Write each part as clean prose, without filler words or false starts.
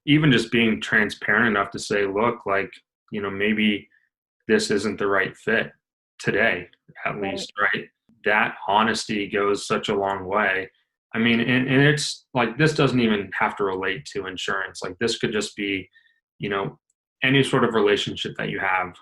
even just being transparent enough to say, look, like, maybe this isn't the right fit today, at Right. least, right? That honesty goes such a long way. I mean, and it's like, this doesn't even have to relate to insurance. Like, this could just be, you know, any sort of relationship that you have.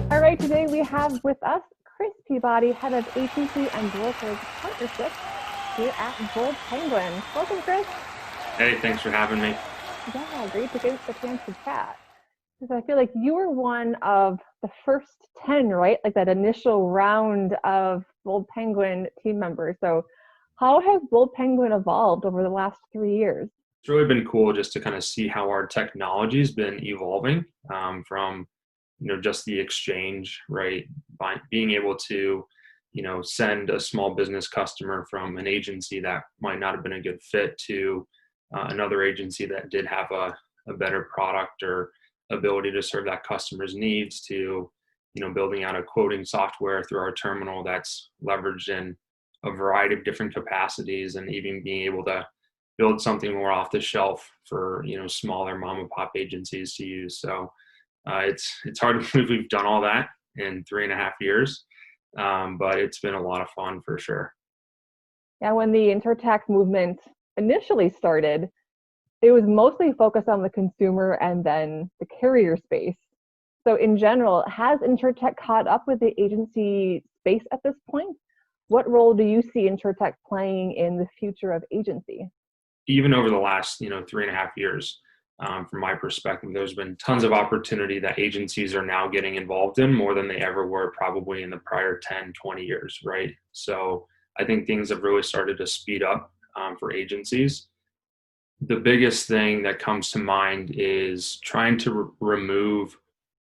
All right, today we have with us Chris Peabody, head of agency and brokerage partnerships here at Bold Penguin. Welcome, Chris. Hey, thanks for having me. Yeah, great to get the chance to chat. Because I feel like you were one of the first 10, right? Like that initial round of Bold Penguin team members. So how has Bold Penguin evolved over the last 3 years? It's really been cool just to kind of see how our technology's been evolving from, just the exchange, right? By being able to, send a small business customer from an agency that might not have been a good fit to another agency that did have a better product or ability to serve that customer's needs to, building out a quoting software through our terminal that's leveraged in a variety of different capacities, and even being able to build something more off the shelf for, smaller mom and pop agencies to use. So it's hard to believe we've done all that in 3.5 years, but it's been a lot of fun for sure. Yeah, when the Intertek movement initially started, it was mostly focused on the consumer and then the carrier space. So in general, has Intertek caught up with the agency space at this point? What role do you see Intertek playing in the future of agency? Even over the last 3.5 years, from my perspective, there's been tons of opportunity that agencies are now getting involved in, more than they ever were probably in the prior 10, 20 years, right? So I think things have really started to speed up for agencies. The biggest thing that comes to mind is trying to remove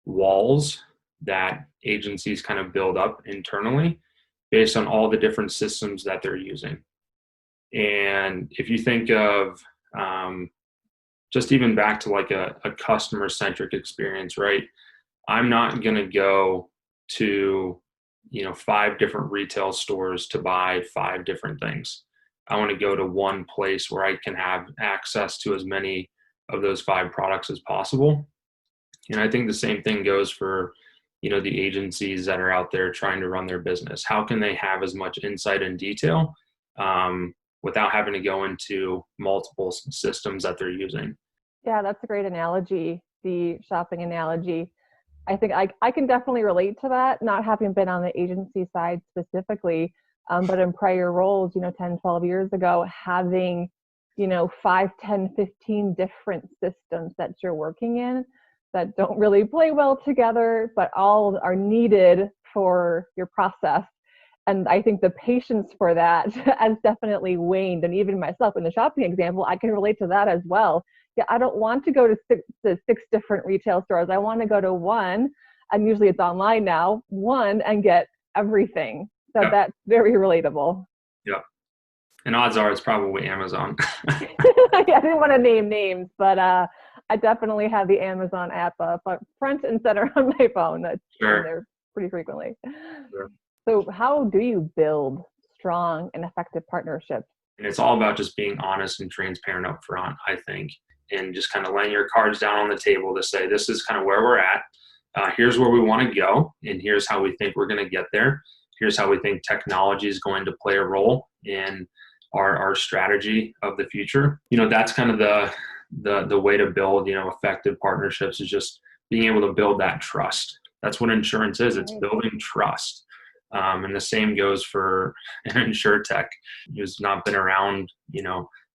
walls that agencies kind of build up internally based on all the different systems that they're using. And if you think of just even back to like a customer centric experience, right? I'm not going to go to, 5 different retail stores to buy 5 different things. I want to go to one place where I can have access to as many of those 5 products as possible. And I think the same thing goes for, the agencies that are out there trying to run their business. How can they have as much insight and detail without having to go into multiple systems that they're using? Yeah, that's a great analogy, the shopping analogy. I think I can definitely relate to that, not having been on the agency side specifically, but in prior roles, 10, 12 years ago, having, 5, 10, 15 different systems that you're working in that don't really play well together, but all are needed for your process. And I think the patience for that has definitely waned. And even myself in the shopping example, I can relate to that as well. Yeah, I don't want to go to six different retail stores. I want to go to one, and usually it's online now, one, and get everything. So Yeah. that's very relatable. Yeah. And odds are it's probably Amazon. I didn't want to name names, but I definitely have the Amazon app front and center on my phone. That's Sure. in there pretty frequently. Sure. So how do you build strong and effective partnerships? And it's all about just being honest and transparent up front, I think, and just kind of laying your cards down on the table to say, this is kind of where we're at. Here's where we want to go, and here's how we think we're going to get there. Here's how we think technology is going to play a role in our strategy of the future. That's kind of the way to build, effective partnerships, is just being able to build that trust. That's what insurance is. It's building trust. And the same goes for an Intertek, who's not been around,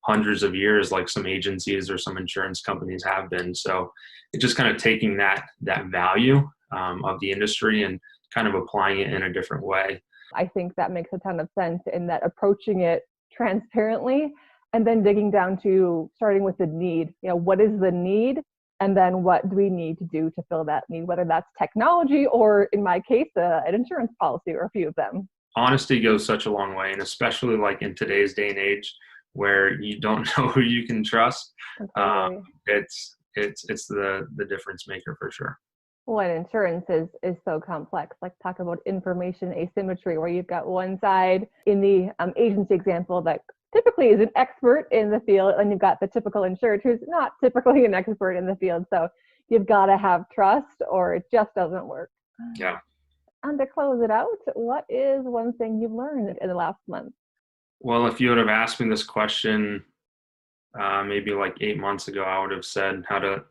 hundreds of years like some agencies or some insurance companies have been. So it's just kind of taking that value of the industry and kind of applying it in a different way. I think that makes a ton of sense, in that approaching it transparently and then digging down to starting with the need. What is the need? And then what do we need to do to fill that need, whether that's technology or, in my case, an insurance policy, or a few of them. Honesty goes such a long way, and especially like in today's day and age where you don't know who you can trust. It's the difference maker for sure. Well, and insurance is so complex. Like talk about information asymmetry, where you've got one side in the agency example that typically is an expert in the field, and you've got the typical insured who's not typically an expert in the field. So you've got to have trust, or it just doesn't work. Yeah. And to close it out, what is one thing you've learned in the last month? Well, if you would have asked me this question maybe like 8 months ago, I would have said how to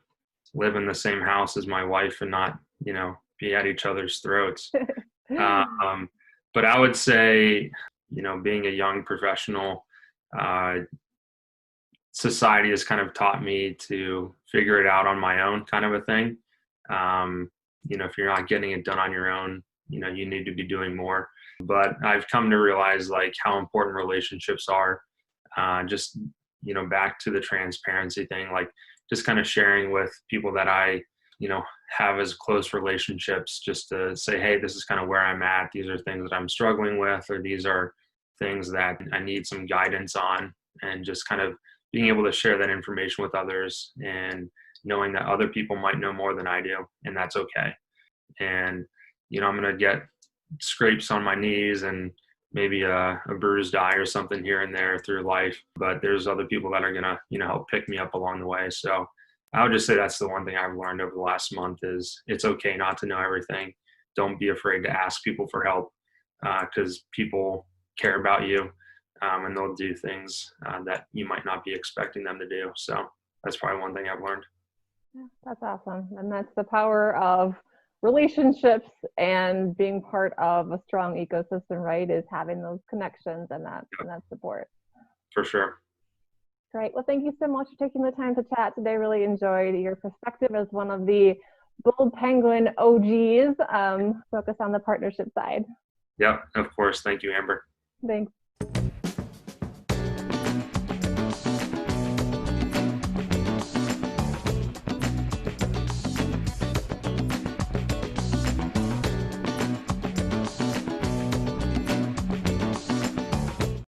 live in the same house as my wife and not, be at each other's throats. But I would say, being a young professional, society has kind of taught me to figure it out on my own, kind of a thing. If you're not getting it done on your own, you need to be doing more. But I've come to realize like how important relationships are. Just, back to the transparency thing, like just kind of sharing with people that I, have as close relationships, just to say, hey, this is kind of where I'm at. These are things that I'm struggling with, or these are things that I need some guidance on, and just kind of being able to share that information with others, and knowing that other people might know more than I do, and that's okay. And, I'm going to get scrapes on my knees and maybe a bruised eye or something here and there through life, but there's other people that are going to, help pick me up along the way. So I would just say that's the one thing I've learned over the last month is it's okay not to know everything. Don't be afraid to ask people for help, because people care about you, and they'll do things that you might not be expecting them to do. So that's probably one thing I've learned. Yeah, that's awesome. And that's the power of relationships and being part of a strong ecosystem, right? Is having those connections and that support. For sure. Great. Well, thank you so much for taking the time to chat today. Really enjoyed your perspective as one of the Bold Penguin OGs. Focus on the partnership side. Yep, of course. Thank you, Amber. Thanks.